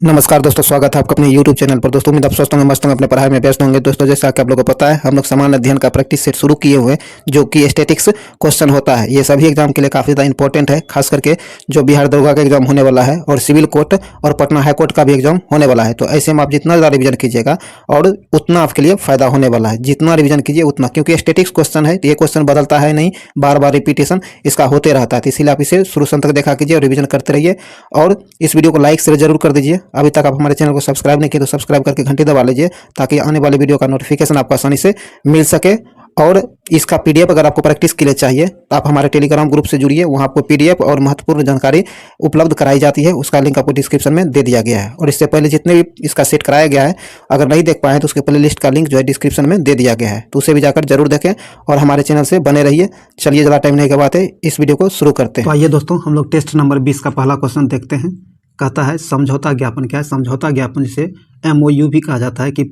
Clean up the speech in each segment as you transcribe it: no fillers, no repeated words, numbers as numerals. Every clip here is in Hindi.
नमस्कार दोस्तों, स्वागत है आपका अपने YouTube चैनल पर। दोस्तों उम्मीद आप स्वस्थ होंगे, मस्त होंगे, अपने पढ़ाई में व्यस्त होंगे। दोस्तों जैसा कि आप लोगों को पता है, हम लोग सामान्य अध्ययन का प्रैक्टिस सेट शुरू किए हुए हैं, जो कि स्टैटिक्स क्वेश्चन होता है। ये सभी एग्जाम के लिए काफ़ी ज़्यादा इंपॉर्टेंट है, खास करके जो बिहार दरोगा का एग्जाम होने वाला है और सिविल कोर्ट और पटना हाई कोर्ट का भी एग्जाम होने वाला है। तो ऐसे में आप जितना ज़्यादा रिविजन कीजिएगा और उतना आपके लिए फायदा होने वाला है। जितना रिविजन कीजिए उतना, क्योंकि स्टैटिक्स क्वेश्चन है तो ये क्वेश्चन बदलता है नहीं, बार बार रिपीटेशन इसका होते रहता है। तो इसीलिए आप इसे शुरू से अंत तक देखा कीजिए और रिविजन करते रहिए। और इस वीडियो को लाइक शेयर जरूर कर दीजिए। अभी तक आप हमारे चैनल को सब्सक्राइब नहीं किए तो सब्सक्राइब करके घंटी दबा लीजिए, ताकि आने वाली वीडियो का नोटिफिकेशन आपको आसानी से मिल सके। और इसका पीडीएफ अगर आपको प्रैक्टिस के लिए चाहिए तो आप हमारे टेलीग्राम ग्रुप से जुड़िए, वहाँ आपको पीडीएफ और महत्वपूर्ण जानकारी उपलब्ध कराई जाती है। उसका लिंक आपको डिस्क्रिप्शन में दे दिया गया है। और इससे पहले जितने भी इसका सेट कराया गया है, अगर नहीं देख पाए तो उसके प्ले लिस्ट का लिंक जो है डिस्क्रिप्शन में दे दिया गया है, तो उसे भी जाकर जरूर देखें और हमारे चैनल से बने रहिए। चलिए, ज़्यादा टाइम नहीं गवाते, इस वीडियो को शुरू करते हैं। तो आइए दोस्तों, हम लोग टेस्ट नंबर 20 का पहला क्वेश्चन देखते हैं। कहता है समझौता ज्ञापन क्या है। समझौता ज्ञापन जिसे MOU भी कहा जाता है कि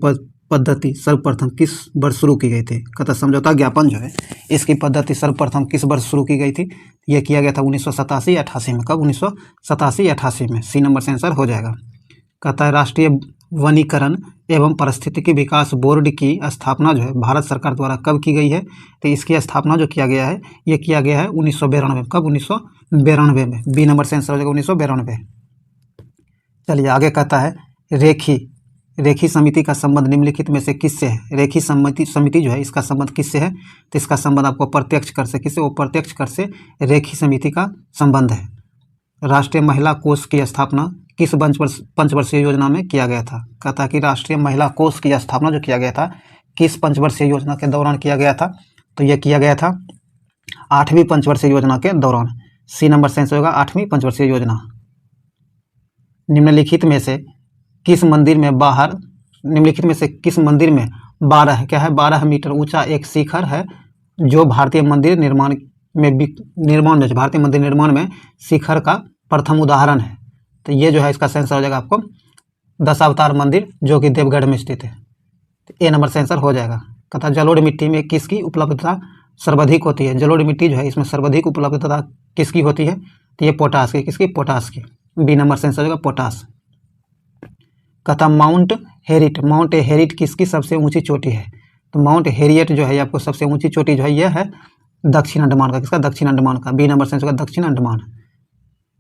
पद्धति सर्वप्रथम किस वर्ष शुरू की गई थी। कहता है समझौता ज्ञापन जो है, इसकी पद्धति सर्वप्रथम किस वर्ष शुरू की गई थी। यह किया गया था 1987-88 में। कब? 1987-88 में। सी नंबर से आंसर हो जाएगा। कहता है राष्ट्रीय वनीकरण एवं पारिस्थितिकी विकास बोर्ड की स्थापना जो है भारत सरकार द्वारा कब की गई है। तो इसकी स्थापना जो किया गया है, ये किया गया है 1992। कब? 1992 में। बी नंबर से आंसर हो जाएगा 1992। चलिए आगे कहता है रेखी समिति का संबंध निम्नलिखित में से किससे है। रेखी समिति जो है, इसका संबंध किससे है। तो इसका संबंध आपको प्रत्यक्ष कर से किससे, वो प्रत्यक्ष कर से रेखी समिति का संबंध है। राष्ट्रीय महिला कोष की स्थापना किस पंचवर्षीय योजना में किया गया था। कहता है कि राष्ट्रीय महिला कोष की स्थापना जो किया गया था, किस पंचवर्षीय योजना के दौरान किया गया था। तो यह किया गया था 8वीं पंचवर्षीय योजना के दौरान। सी नंबर से आंसर होगा 8वीं पंचवर्षीय योजना। निम्नलिखित में से किस मंदिर में 12 मीटर ऊंचा एक शिखर है, जो भारतीय मंदिर निर्माण में शिखर का प्रथम उदाहरण है। तो ये जो है, इसका आंसर हो जाएगा आपको दशावतार मंदिर, जो कि देवगढ़ में स्थित है। तो ए नंबर से आंसर हो जाएगा। कहता जलोढ़ मिट्टी में किसकी उपलब्धता सर्वाधिक होती है। जलोढ़ मिट्टी जो है, इसमें सर्वाधिक उपलब्धता किसकी होती है। तो ये पोटास की, किसकी? पोटास की। बी नंबर से आंसर हो जाएगा पोटास। कहता माउंट हेरिट किसकी सबसे ऊंची चोटी है। तो माउंट हेरियट जो है, आपको सबसे ऊंची चोटी जो है, यह है दक्षिण अंडमान का। किसका? दक्षिण अंडमान का। बी नंबर से आंसर होगा दक्षिण अंडमान।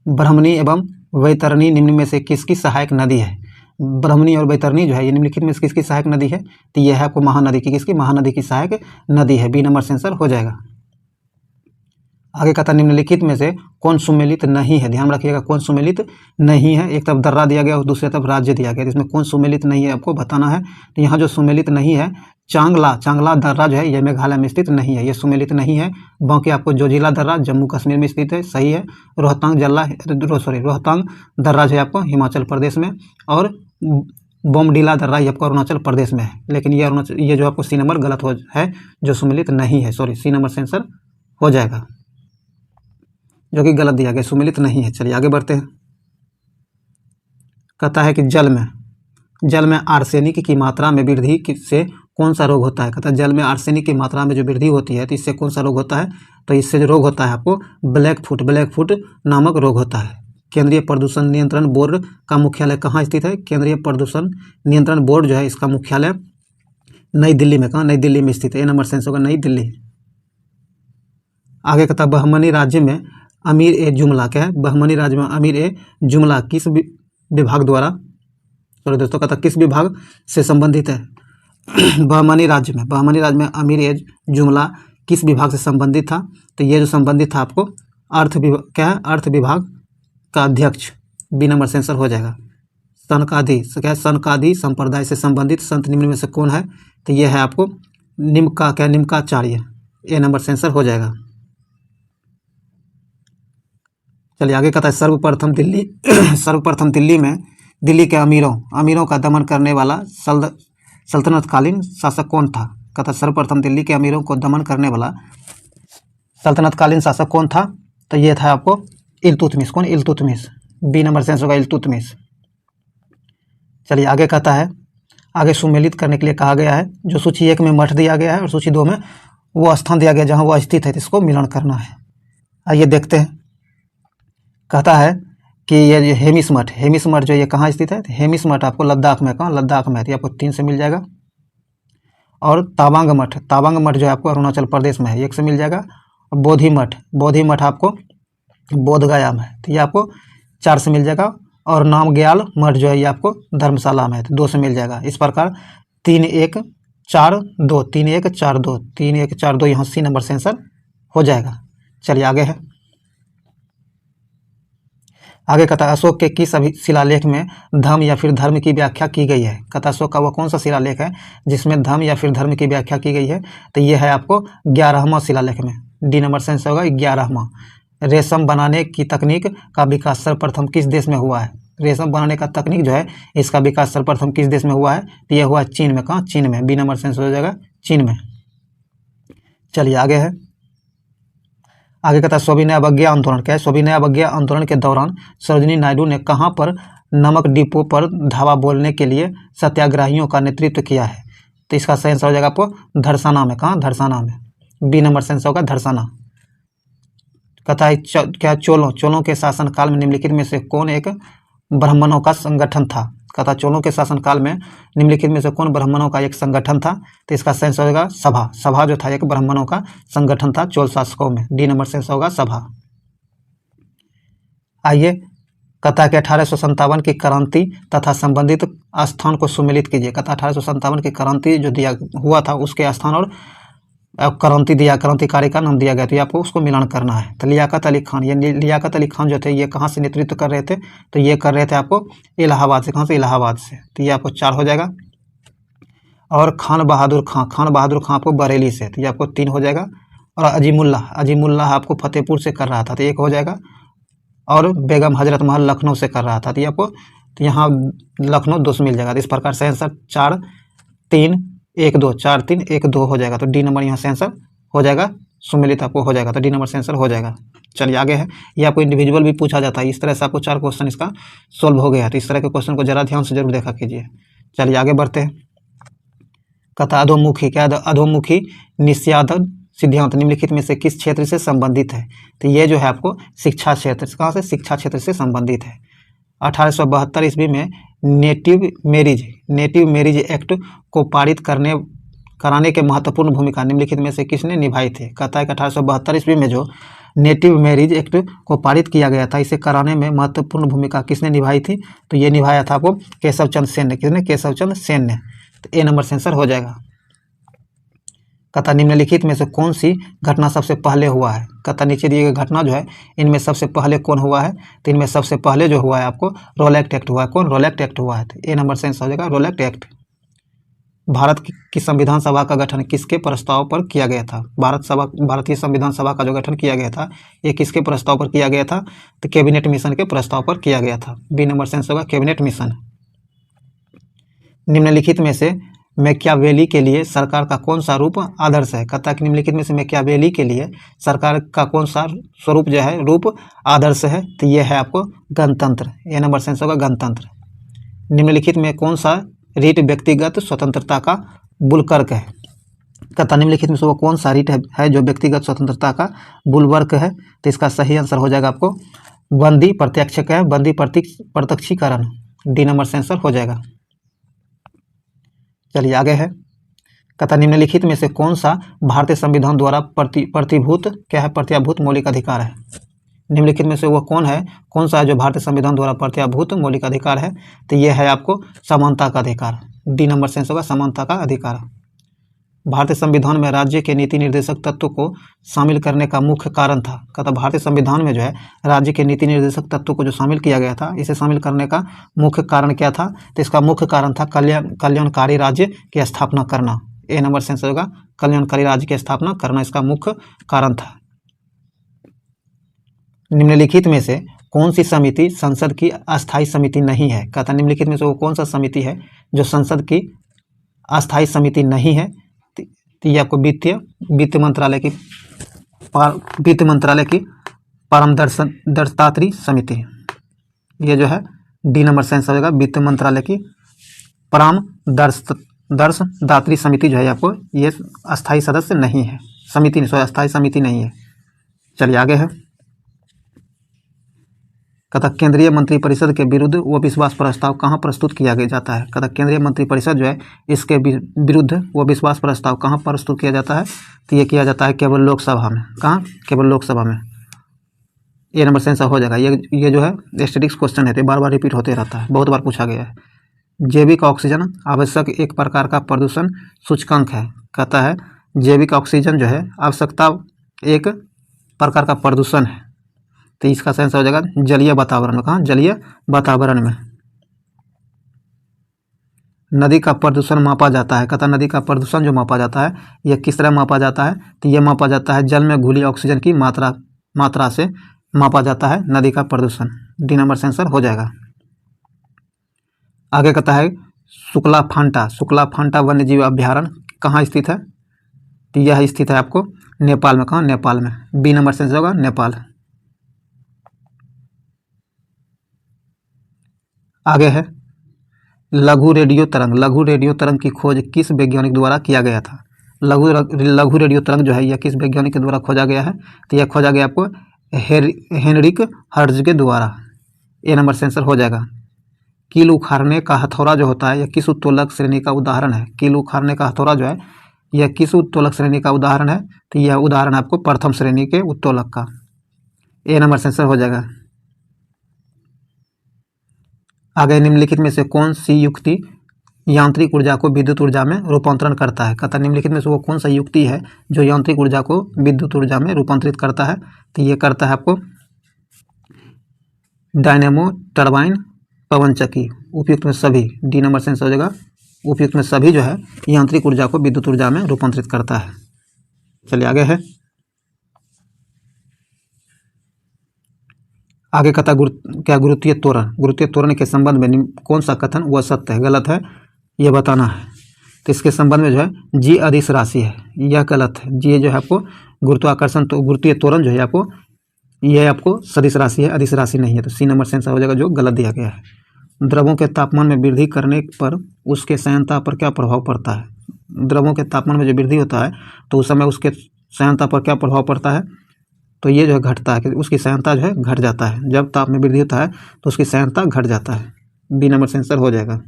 ब्रह्मणी एवं वैतरणी निम्न में से किसकी सहायक नदी है। ब्रह्मणी और वैतरणी जो है, ये निम्नलिखित में किसकी सहायक नदी है। तो यह है आपको महानदी की, किसकी? महानदी की सहायक नदी है। बी नंबर से आंसर हो जाएगा। आगे कहता निम्नलिखित में से कौन सुमेलित नहीं है। ध्यान रखिएगा, कौन सुमेलित नहीं है। एक तरफ दर्रा दिया गया और दूसरी तरफ राज्य दिया गया, इसमें कौन सुमेलित नहीं है आपको बताना है। तो यहाँ जो सुमेलित नहीं है, चांगला दर्रा जो है, यह मेघालय में स्थित नहीं है, ये सुमेलित नहीं है। बाकी आपको जोजिला दर्रा जम्मू कश्मीर में स्थित है, सही है। रोहतांग दर्रा जो है आपको हिमाचल प्रदेश में, और बोमडीला दर्रा ये आपको अरुणाचल प्रदेश में है। लेकिन ये जो आपको सी नंबर गलत है, जो सुमेलित नहीं है, सॉरी, सी नंबर से आंसर हो जाएगा, जो कि गलत दिया गया, सुमेलित नहीं है। चलिए आगे बढ़ते हैं। कहता है कि जल में आर्सेनिक की मात्रा में वृद्धि से कौन सा रोग होता है। कहता है जल में आर्सेनिक की मात्रा में जो वृद्धि होती है, तो इससे कौन सा रोग होता है। तो इससे जो रोग होता है आपको ब्लैकफुट नामक रोग होता है। केंद्रीय प्रदूषण नियंत्रण बोर्ड का मुख्यालय कहाँ स्थित है। केंद्रीय प्रदूषण नियंत्रण बोर्ड जो है, इसका मुख्यालय नई दिल्ली में। कहाँ? नई दिल्ली में स्थित है। ए नंबर सेंस होगा नई दिल्ली। आगे कहता बहमनी राज्य में अमीर ए जुमला क्या है। बहमनी राज्य में अमीर ए जुमला किस विभाग द्वारा, सॉरी दोस्तों, कहता किस विभाग से संबंधित है। बहमनी राज्य में अमीर ए जुमला किस विभाग से संबंधित था। तो ये जो संबंधित था आपको अर्थ विभाग का अध्यक्ष। बी नंबर से आंसर हो जाएगा। सनकादि संप्रदाय से संबंधित संत निम्न में से कौन है। तो यह है आपको निम्काचार्य। ए नंबर से आंसर हो जाएगा। चलिए आगे कहता है सर्वप्रथम दिल्ली में दिल्ली के अमीरों का दमन करने वाला सल्तनतकालीन शासक कौन था। कहता सर्वप्रथम दिल्ली के अमीरों को दमन करने वाला सल्तनतकालीन शासक कौन था। तो ये था आपको इल्तुतमिश। कौन? इल्तुतमिश। बी नंबर से आंसर होगा इल्तुतमिश। चलिए आगे कहता है, आगे सुमेलित करने के लिए कहा गया है। जो सूची 1 में मठ दिया गया है और सूची 2 में वो स्थान दिया गया जहाँ वो स्थित है, तो इसको मिलन करना है। आइए देखते हैं। कहता है कि ये जो हेमिस मठ जो ये कहाँ स्थित है, हेमिस मठ आपको लद्दाख में, कहाँ, लद्दाख में है, तो ये आपको 3 से मिल जाएगा। और तावांग मठ जो है आपको अरुणाचल प्रदेश में है, 1 से मिल जाएगा। और बोधि मठ आपको बोध गया में है, तो ये आपको 4 से मिल जाएगा। और नामग्याल मठ जो है ये आपको धर्मशाला में है, तो 2 से मिल जाएगा। इस प्रकार 3 1 4 2 3 1 4 2 3 1 4 2 यहाँ सी नंबर से आंसर हो जाएगा। चलिए आगे है, आगे कहता है अशोक के किस शिलालेख में धम्म या फिर धर्म की व्याख्या की गई है। कहता है अशोक का वह कौन सा शिलालेख है जिसमें धम्म या फिर धर्म की व्याख्या की गई है, तो ये है आपको 11वां शिलालेख में, डी नंबर से आंसर होगा 11वां। रेशम बनाने की तकनीक का विकास सर्वप्रथम किस देश में हुआ है। रेशम बनाने का तकनीक जो है इसका विकास सर्वप्रथम किस देश में हुआ है, तो ये हुआ चीन में, कहाँ, चीन में, बी नंबर से आंसर हो जाएगा चीन में। चलिए आगे है, आगे कहता है सविनय अवज्ञा आंदोलन, क्या है, सविनय अवज्ञा आंदोलन के दौरान सरोजिनी नायडू ने कहाँ पर नमक डिपो पर धावा बोलने के लिए सत्याग्रहियों का नेतृत्व किया है, तो इसका सही आंसर हो जाएगा आपको धरसाना में, कहाँ, धरसाना में, बी नंबर से आंसर होगा धरसाना। कहता है क्या चोलों के शासनकाल में निम्नलिखित में से कौन एक ब्राह्मणों का संगठन था। कहता चोलों के शासनकाल में निम्नलिखित में से कौन ब्राह्मणों का एक संगठन था, तो इसका सेंस होगा सभा जो था एक ब्राह्मणों का संगठन था चोल शासकों में, डी नंबर सेंस होगा सभा। आइए, कहता कि 1857 की क्रांति तथा संबंधित स्थान को सुमेलित कीजिए। कहता 1857 की क्रांति जो दिया हुआ था उसके स्थान और क्रांतिकारी का नाम दिया गया, तो आपको उसको मिलान करना है। तो लियाकत अली खान, ये लियाकत अली खान जो थे ये कहाँ से नेतृत्व कर रहे थे, तो ये कर रहे थे आपको इलाहाबाद से, कहाँ से, इलाहाबाद से, तो ये आपको 4 हो जाएगा। और खान बहादुर खां आपको बरेली से, तो ये आपको 3 हो जाएगा। और अजीमुल्लाह आपको फतेहपुर से कर रहा था, तो 1 हो जाएगा। और बेगम हजरत महल लखनऊ से कर रहा था, तो ये आपको, तो यहाँ लखनऊ 2 से मिल जाएगा। तो इस प्रकार से आंसर 4 3 1 2 4 3 1 2 हो जाएगा, तो डी नंबर यहाँ से आंसर हो जाएगा, सुमेलित आपको हो जाएगा, तो डी नंबर से आंसर हो जाएगा। चलिए आगे है, ये आपको इंडिविजुअल भी पूछा जाता है, इस तरह से आपको 4 क्वेश्चन इसका सोल्व हो गया, तो इस तरह के क्वेश्चन को जरा ध्यान से जरूर देखा कीजिए। चलिए आगे बढ़ते हैं, कथा अधोमुखी, क्या अधोमुखी निस्यादन सिद्धांत निम्नलिखित में से किस क्षेत्र से संबंधित है, तो ये जो है आपको शिक्षा क्षेत्र, कहाँ से, शिक्षा क्षेत्र से संबंधित है। 1872 ईस्वी में नेटिव मैरिज एक्ट को पारित कराने के महत्वपूर्ण भूमिका निम्नलिखित में से किसने निभाई थी। कहता है कि 1872 ईस्वी में जो नेटिव मैरिज एक्ट को पारित किया गया था, इसे कराने में महत्वपूर्ण भूमिका किसने निभाई थी, तो ये निभाया था आपको केशव चंद्र सेन ने, किसने, केशव चंद्र सेन ने, तो ए नंबर से आंसर हो जाएगा। कहता निम्नलिखित में से कौन सी घटना सबसे पहले हुआ है। कहता नीचे दिए गए घटना जो है इनमें सबसे पहले कौन हुआ है, तो इनमें सबसे पहले जो हुआ है आपको रोलेक्ट एक्ट हुआ है। कौन, रोलेक्ट एक्ट हुआ है, तो ए नंबर से आंसर हो जाएगा रोलेक्ट एक्ट। भारत की संविधान सभा का गठन किसके प्रस्ताव पर किया गया था। भारतीय संविधान सभा का जो गठन किया गया था ये किसके प्रस्ताव पर किया गया था, तो कैबिनेट मिशन के प्रस्ताव पर किया गया था, बी नंबर से आंसर होगा कैबिनेट मिशन। निम्नलिखित में से मैकियावेली के लिए सरकार का कौन सा रूप आदर्श है। कहता है कि निम्नलिखित में से मैकियावेली के लिए सरकार का कौन सा स्वरूप जो है रूप आदर्श है, तो ये है आपको गणतंत्र, ए नंबर से आंसर होगा गणतंत्र। निम्नलिखित में कौन सा रीट व्यक्तिगत स्वतंत्रता का बुलवर्क है। कहता निम्नलिखित में से वो कौन सा रीट है जो व्यक्तिगत स्वतंत्रता का बुलवर्क है, तो इसका सही आंसर हो जाएगा आपको बंदी प्रत्यक्षीकरण, डी नंबर से आंसर हो जाएगा। चलिए आगे है, कहता निम्नलिखित में से कौन सा भारतीय संविधान द्वारा प्रत्याभूत मौलिक अधिकार है। निम्नलिखित में से वो कौन सा है जो भारतीय संविधान द्वारा प्रत्याभूत मौलिक अधिकार है, तो ये है आपको समानता का अधिकार, डी नंबर से आंसर होगा समानता का अधिकार। भारतीय संविधान में राज्य के नीति निर्देशक तत्व को शामिल करने का मुख्य कारण था। कहता भारतीय संविधान में जो है राज्य के नीति निर्देशक तत्व को जो शामिल किया गया था, इसे शामिल करने का मुख्य कारण क्या था, तो इसका मुख्य कारण था कल्याणकारी राज्य की स्थापना करना, ए नंबर से आंसर होगा कल्याणकारी राज्य की स्थापना करना, इसका मुख्य कारण था। निम्नलिखित में से कौन सी समिति संसद की अस्थायी समिति नहीं है। कहता निम्नलिखित में से वो कौन सा समिति है जो संसद की अस्थायी समिति नहीं है, तो ये आपको वित्त मंत्रालय की परामर्शदात्री समिति, ये जो है डी नंबर से आंसर होगा वित्त मंत्रालय की परामर्शदात्री समिति जो है आपको ये अस्थायी सदस्य नहीं है, अस्थायी समिति नहीं है। चलिए आगे है, कहता केंद्रीय मंत्रिपरिषद के विरुद्ध वो विश्वास प्रस्ताव कहाँ प्रस्तुत किया जाता है। कहता केंद्रीय मंत्रिपरिषद जो है इसके विरुद्ध वो विश्वास प्रस्ताव कहाँ प्रस्तुत किया जाता है, तो ये किया जाता है केवल लोकसभा में। कहाँ? केवल लोकसभा में। ये नंबर सेंसर हो जाएगा। ये जो है स्टैटिक्स क्वेश्चन है, तो बार बार रिपीट होते रहता है, बहुत बार पूछा गया है। जैविक ऑक्सीजन आवश्यक एक प्रकार का प्रदूषण सूचकांक है। कहता है जैविक ऑक्सीजन जो है आवश्यकता एक प्रकार का प्रदूषण है, तो इसका सेंस हो जाएगा जलीय वातावरण में। कहाँ? जलीय वातावरण में। नदी का प्रदूषण मापा जाता है। कहता नदी का प्रदूषण जो मापा जाता है यह किस तरह मापा जाता है, तो यह मापा जाता है जल में घुली ऑक्सीजन की मात्रा से मापा जाता है नदी का प्रदूषण। डी नंबर सेंसर हो जाएगा। आगे कहता है शुक्ला फांटा वन्य जीव अभ्यारण्य कहाँ स्थित है, तो यह स्थित है आपको नेपाल में। कहाँ? नेपाल में। बी नंबर सेंसर होगा नेपाल। आगे है लघु रेडियो तरंग की खोज किस वैज्ञानिक द्वारा किया गया था। लघु रेडियो तरंग जो है यह किस वैज्ञानिक के द्वारा खोजा गया है, तो यह खोजा गया आपको हेनरिक हर्ट्ज के द्वारा। ए नंबर सेंसर हो जाएगा। कील उखाड़ने का हथौड़ा जो होता है यह किस उत्तोलक श्रेणी का उदाहरण है। कील उखाड़ने का हथौड़ा जो है यह किस उत्तोलक श्रेणी का उदाहरण है, तो यह उदाहरण आपको प्रथम श्रेणी के उत्तोलक का। ए नंबर सेंसर हो जाएगा। आगे निम्नलिखित में से कौन सी युक्ति यांत्रिक ऊर्जा को विद्युत ऊर्जा में रूपांतरण करता है। कहता निम्नलिखित में से वो कौन सा युक्ति है जो यांत्रिक ऊर्जा को विद्युत ऊर्जा में रूपांतरित करता है, तो ये करता है आपको डायनेमो, टरबाइन, पवन चक्की। उपयुक्त में सभी। डी नंबर सेंसर हो जाएगा। उपयुक्त में सभी जो है यांत्रिक ऊर्जा को विद्युत ऊर्जा में रूपांतरित करता है। चलिए आगे है। आगे कहता गुरुत्वीय त्वरण के संबंध में कौन सा कथन वह सत्य है, गलत है, यह बताना है। तो इसके संबंध में जो है जी अदिश राशि है, यह गलत है। जी जो है आपको गुरुत्वाकर्षण, तो गुरुत्वीय त्वरण जो है आपको यह आपको सदिश राशि है, अदिश राशि नहीं है। तो सी नंबर सेंसर हो जाएगा जो गलत दिया गया है। द्रवों के तापमान में वृद्धि करने पर उसके संयंत्रता पर क्या प्रभाव पड़ता है। द्रवों के तापमान में जो वृद्धि होता है तो उस समय उसके संयंत्रता पर क्या प्रभाव पड़ता है, तो ये जो है घटता है कि उसकी संयंत्रता जो है घट जाता है। जब ताप में वृद्धि होता है तो उसकी संयंत्रता घट जाता है। बी नंबर सेंसर हो जाएगा।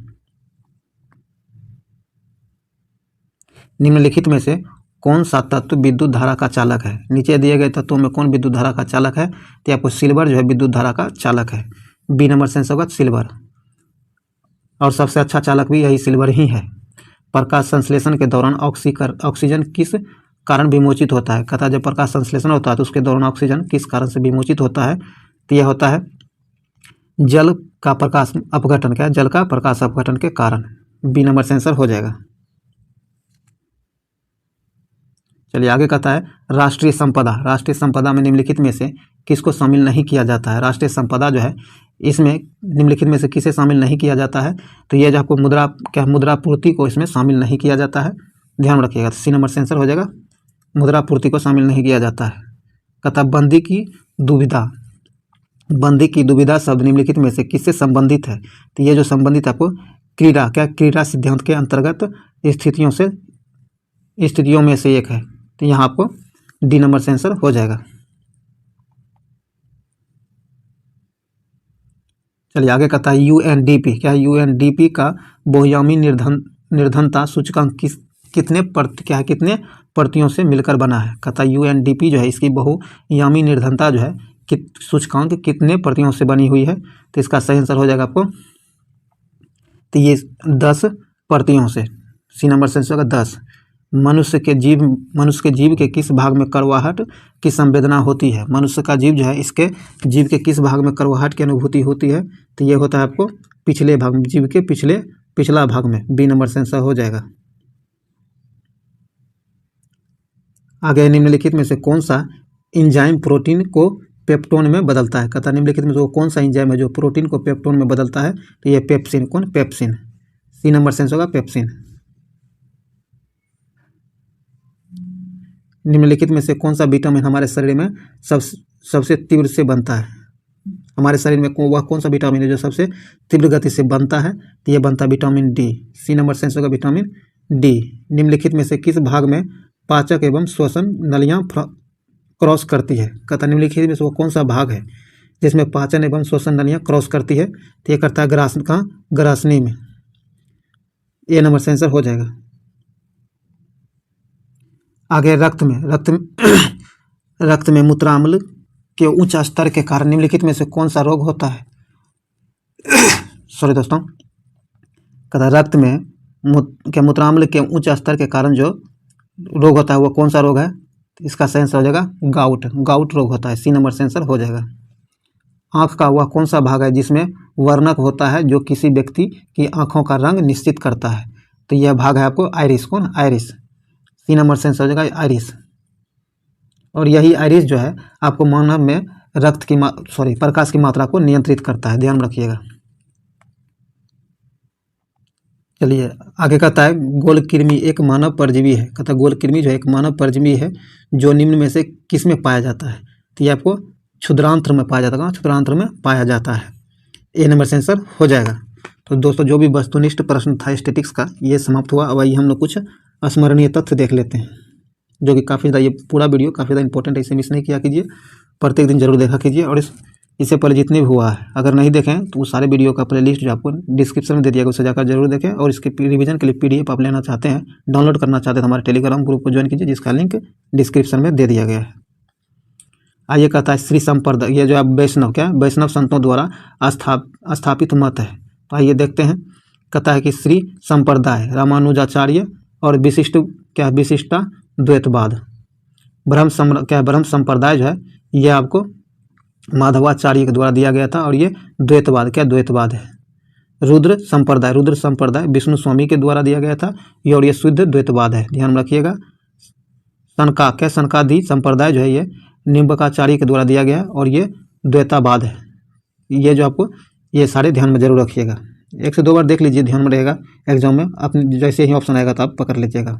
निम्नलिखित में से कौन सा तत्व विद्युत धारा का चालक है। नीचे दिए गए तत्वों में कौन विद्युत धारा का चालक है, तो आपको सिल्वर जो है विद्युत धारा का चालक है। बी नंबर सेंसर होगा सिल्वर, और सबसे अच्छा चालक भी यही सिल्वर ही है। प्रकाश संश्लेषण के दौरान ऑक्सीजन किस कारण विमोचित होता है। कहता है जब प्रकाश संश्लेषण होता है तो उसके दौरान ऑक्सीजन किस कारण से विमोचित होता है, तो यह होता है जल का प्रकाश अपघटन। क्या? जल का प्रकाश अपघटन के कारण। बी नंबर सेंसर हो जाएगा। चलिए आगे कहता है राष्ट्रीय संपदा में निम्नलिखित में से किसको शामिल नहीं किया जाता है। राष्ट्रीय संपदा जो है इसमें निम्नलिखित में से किसे शामिल नहीं किया जाता है, तो ये जो आपको मुद्रापूर्ति को इसमें शामिल नहीं किया जाता है, ध्यान रखिएगा। तो सी नंबर सेंसर हो जाएगा। मुद्रापूर्ति को शामिल नहीं किया जाता है। कहता बंदी की दुविधा शब्द निम्नलिखित में से किससे संबंधित है, तो ये जो संबंधित आपको क्रीड़ा सिद्धांत के अंतर्गत स्थितियों में से एक है, तो यहाँ आपको डी नंबर सेंसर हो जाएगा। चलिए आगे कहता है यूएनडीपी। क्या है? यूएनडीपी का बहुआयामी निर्धनता सूचकांक कितने प्रतियों से मिलकर बना है। कहता है यूएनडीपी जो है इसकी बहुआयामी निर्धनता जो है सूचकांक कितने प्रतियों से बनी हुई है, तो इसका सही आंसर हो जाएगा आपको, तो ये 10 प्रतियों से। सी नंबर सेंसर होगा 10। मनुष्य के जीव के किस भाग में कड़वाहट की संवेदना होती है। मनुष्य का जीव जो है इसके जीव के किस भाग में कड़वाहट की अनुभूति होती है, तो ये होता है आपको पिछले भाग में, जीव के पिछला भाग में। बी नंबर सेंसर हो जाएगा। आगे निम्नलिखित में से कौन सा एंजाइम प्रोटीन को पेप्टोन में बदलता है। कहता निम्नलिखित में से वो कौन सा एंजाइम है जो प्रोटीन को पेप्टोन में बदलता है, तो ये पेप्सिन। कौन? पेप्सिन। सी नंबर सेंसर होगा पेप्सिन। निम्नलिखित में से कौन सा विटामिन हमारे शरीर में सबसे तीव्र से बनता है। हमारे शरीर में वह कौन सा विटामिन है जो सबसे तीव्र गति से बनता है, तो यह बनता है vitamin D. C number sensor होगा विटामिन डी। निम्नलिखित में से किस भाग में पाचक एवं श्वसन नलियां क्रॉस करती है। कहता निम्नलिखित में से वो कौन सा भाग है जिसमें पाचन एवं श्वसन नलियाँ क्रॉस करती है, तो ये करता है ग्रासनी में। ए नंबर से आंसर हो जाएगा। आगे रक्त में मूत्राम्ल के उच्च स्तर के कारण निम्नलिखित में से कौन सा रोग होता है? सॉरी दोस्तों, कहता रक्त में मूत्राम्ल के उच्च स्तर के कारण जो रोग होता है वो कौन सा रोग है? इसका सही आंसर हो जाएगा गाउट रोग होता है। सी नंबर से आंसर हो जाएगा। आँख का वह कौन सा भाग है जिसमें वर्णक होता है जो किसी व्यक्ति की आँखों का रंग निश्चित करता है? तो यह भाग है आपको आइरिस। कौन? आइरिस। सी नंबर से आंसर हो जाएगा आइरिस। और यही आइरिस जो है आपको मानव में प्रकाश की मात्रा को नियंत्रित करता है, ध्यान रखिएगा। चलिए आगे कहता है गोलकृमि एक मानव परजीवी है। कहता है गोलकृमि जो है एक मानव परजीवी है जो निम्न में से किस में पाया जाता है? तो ये आपको क्षुद्रांत्र में पाया जाता है। क्षुद्रांत्र में पाया जाता है। ए नंबर से आंसर हो जाएगा। तो दोस्तों जो भी वस्तुनिष्ठ प्रश्न था स्टैटिक्स का ये समाप्त हुआ। अब आइए हम लोग कुछ स्मरणीय तथ्य देख लेते हैं, जो कि काफ़ी ज़्यादा, ये पूरा वीडियो काफ़ी ज़्यादा इंपॉर्टेंट है, इसे मिस नहीं किया कीजिए, प्रत्येक दिन जरूर देखा कीजिए। और इससे पहले जितने भी हुआ है अगर नहीं देखें तो वो सारे वीडियो का प्लेलिस्ट जो आपको डिस्क्रिप्शन में दे दिया गया उसे जाकर जरूर देखें। और इसके रिवीजन के लिए PDF आप लेना चाहते हैं, डाउनलोड करना चाहते हैं तो हमारे टेलीग्राम ग्रुप को ज्वाइन कीजिए, जिसका लिंक डिस्क्रिप्शन में दे दिया गया है। आइए कहता है श्री संप्रदाय, ये जो है वैष्णव संतों द्वारा स्थापित मत है। तो आइए देखते हैं। कहता है कि श्री संप्रदाय रामानुजाचार्य और विशिष्टा द्वैतवाद। ब्रह्म संप्रदाय जो है ये आपको माधवाचार्य के द्वारा दिया गया था। और ये द्वैतवाद है। रुद्र संप्रदाय विष्णु स्वामी के द्वारा दिया गया था ये, और ये शुद्ध द्वैतवाद है, ध्यान रखिएगा। सनकादि संप्रदाय जो है ये निम्बकाचार्य के द्वारा दिया गया और ये द्वैतवाद है। ये जो आपको ये सारे ध्यान में जरूर रखिएगा, 1 से 2 बार देख लीजिए, ध्यान में रहेगा। एग्जाम में अपने जैसे ही ऑप्शन आएगा तो आप पकड़ लीजिएगा।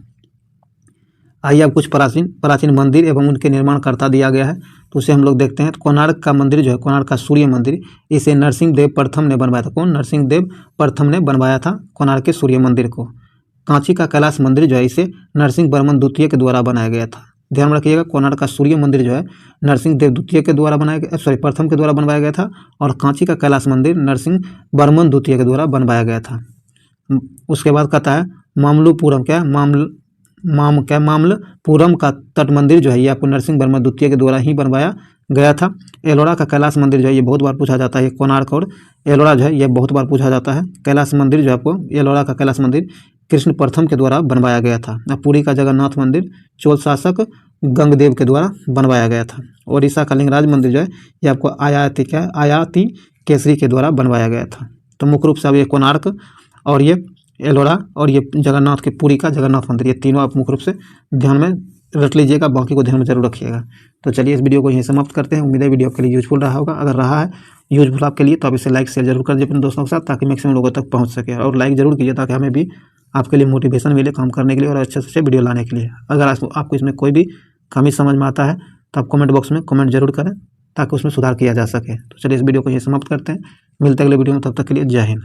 आइए अब कुछ प्राचीन मंदिर एवं उनके निर्माणकर्ता दिया गया है, तो उसे हम लोग देखते हैं। तो कोणार्क का मंदिर जो है, कोणार्क का सूर्य मंदिर, इसे नरसिंहदेव प्रथम ने बनवाया था। कौन? नरसिंहदेव प्रथम ने बनवाया था कोणार्क के सूर्य मंदिर को। कांची का कैलाश मंदिर जो है इसे नरसिंह वर्मन द्वितीय के द्वारा बनाया गया था। ध्यान रखिएगा, कोणार्क का सूर्य मंदिर जो है नरसिंहदेव द्वितीय के द्वारा प्रथम के द्वारा बनवाया गया था। और कांची का कैलाश मंदिर नरसिंह वर्मन द्वितीय के द्वारा बनवाया गया था। उसके बाद कहता है मामल्लपुरम का तट मंदिर जो है ये आपको नरसिंह वर्मन द्वितीय के द्वारा ही बनवाया गया था। एलोरा का कैलाश मंदिर जो है ये बहुत बार पूछा जाता है। कोणार्क और एलोरा जो है ये बहुत बार पूछा जाता है। कैलाश मंदिर जो है आपको एलोरा का कैलाश मंदिर कृष्ण प्रथम के द्वारा बनवाया गया था। पुरी का जगन्नाथ मंदिर चोल शासक गंगदेव के द्वारा बनवाया गया था। ओडिशा का लिंगराज मंदिर जो है ये आपको आयाति केसरी के द्वारा बनवाया गया था। तो मुख्य रूप से अब ये कोणार्क और ये एलोरा और ये जगन्नाथ के पुरी का जगन्नाथ मंदिर, ये तीनों आप मुख्य रूप से ध्यान में रख लीजिएगा, बाकी को ध्यान में जरूर रखिएगा। तो चलिए इस वीडियो को यहीं समाप्त करते हैं। उम्मीद है वीडियो आपके लिए यूजफुल रहा होगा। अगर रहा है यूजफुल आपके लिए तो आप इसे लाइक शेयर जरूर कर दीजिए अपने दोस्तों के साथ, ताकि मैक्सिमम लोगों तक पहुंच सके। और लाइक जरूर कीजिए ताकि हमें भी आपके लिए मोटिवेशन मिले काम करने के लिए और अच्छे से अच्छे वीडियो लाने के लिए। अगर आपको इसमें कोई भी कमी समझ में आता है तो आप कमेंट बॉक्स में कमेंट जरूर करें ताकि उसमें सुधार किया जा सके। तो चलिए इस वीडियो को यहीं समाप्त करते हैं। मिलते हैं अगले वीडियो में, तब तक के लिए जय हिंद।